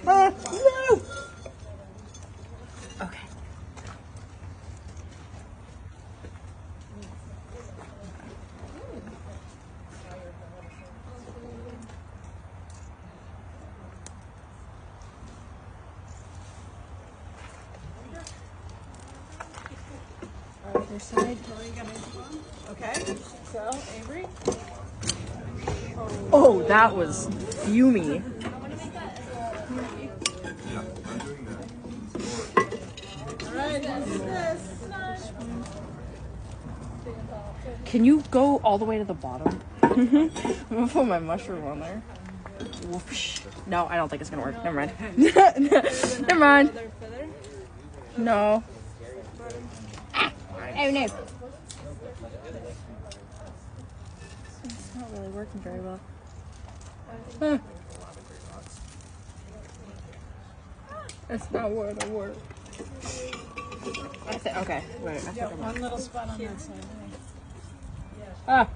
No! Okay. Other side. Okay, so Avery. Oh, that was fumey. Alright, who's this? Can you go all the way to the bottom? I'm gonna put my mushroom on there. Whoosh. No, I don't think it's gonna work. Never mind. Never mind. No. Oh no. It's not really working very well. Huh. That's not what I want. Okay, wait. I think I'm One little spot on that side. Ah.